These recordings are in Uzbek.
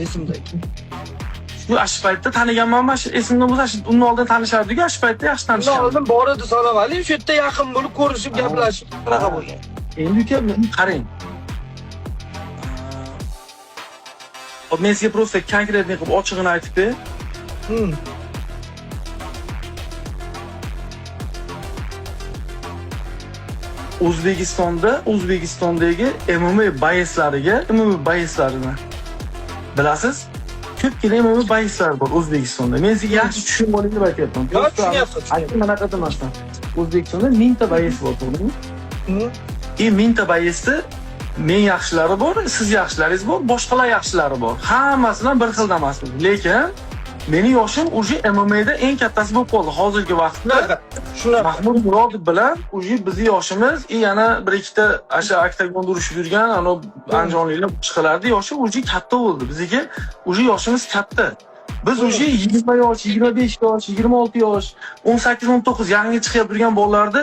esimdagi. Bu yosh paytda taniganman, mana shu esimda bo'lsa, undan oldin tanishardik, yosh paytda yaxshi Undan tanishganmiz. oldin bor edi Sanavali, shu yerda yaqin bo'lib ko'rishib, gaplashib qanaqa bo'lgan. Endi uka, qarang. Hop, men sizga просто konkretniy qilib ochig'ini aytib ber. O'zbekistondagi MMA bayslarini bilasiz? Ko'pgina MMA bayslar bor O'zbekistonda. Men sizga yaxshi tushunib oling deb aytyapman. Yo'q, tushunyapsiz. Aytdim, mana qilmasdan. O'zbekistonda 1000 ta bays bor, to'g'rimi? 1000 ta baysda men yaxshilari bor, siz yaxshilaringiz bor, boshqalar yaxshilari bor. Hammasidan bir xil emasmiz. Lekin mening yoshim уже MMAda eng kattasi bo'lib qoldi hozirgi vaqtda. Shunaqa. Mahmud Murodov bilan уже bizni yoshimiz, yana bir ikkita asha oktagonda urushib yurgan, ana anjonliklar boshqalarning yoshi уже katta bo'ldi. Bizniki уже yoshimiz katta. Biz уже 20 yosh, 25 yosh, 26 yosh, 18-19 yangi chiqib yurgan bolalarni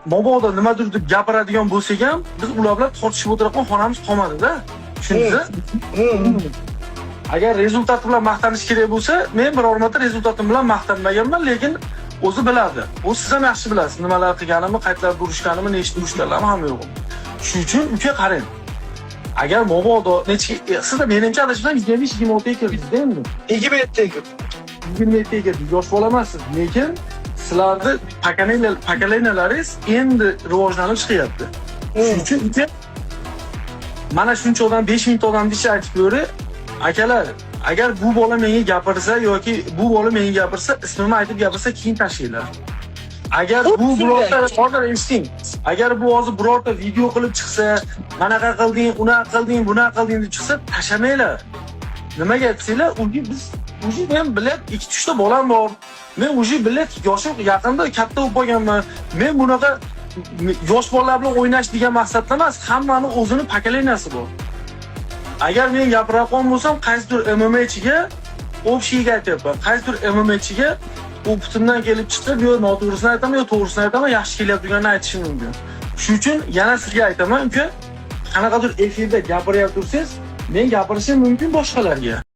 mabodo nimadir deb gapiradigan bo'lsak ham, biz ular bilan tortishib o'tiradigan xonamiz qolmadi-da. Tushundingizmi? Agar rezultat bilan maqtanish kerak bo'lsa, men biror marta rezultatim bilan maqtanmaganman, lekin o'zi biladi. U siz ham yaxshi bilasiz, nimalar qilganimni, qaytalar urishganimni, nechta urishganlarim ham yo'q. Shuning uchun uka qarang. Agar mabodo sizda menimcha adashmasam 25-26 ga kirdingiz-da endi. 27 ga. 27 ga kirdingiz, yosh bola emassiz. Lekin sizlarni pokoleniyalaringiz endi rivojlanib chiqyapti. Shuning uchun uka mana shuncha odam 5000 ta odamni ichi aytib ko'ri, akalar, agar bu bola menga gapirsa yoki bu bola menga gapirsa, ismimni aytib gapirsa, keyin tashlaylar. Agar bu birorta hozir eshiting, agar bu hozir birorta video qilib chiqsa, manaqa qilding, unaqa qilding, bunaqa qilding deb chiqsa, tashamanglar. Nimaga aytsanglar, biz men bilan 2-3 ta bolam bor. Men bilan yoshim yaqinda katta bo'lib qolganman. Men bunaqa yosh bolalar bilan o'ynash degan maqsadda emas, hammaning o'zining pokoleniyasi bor. Agar men gapirayotgan bo'lsam, qaysidir MMAchiga общийga aytyapman. Qaysidir MMAchiga u putimdan kelib chiqib, yo noto'g'risini aytaman, yo to'g'risini aytaman, yaxshi kelyaptiganini aytishim mumkin. Shuning uchun yana sizga aytaman, uka, qanaqadir efirda gapirayotib tursangiz, men gapirishim mumkin boshqalarga.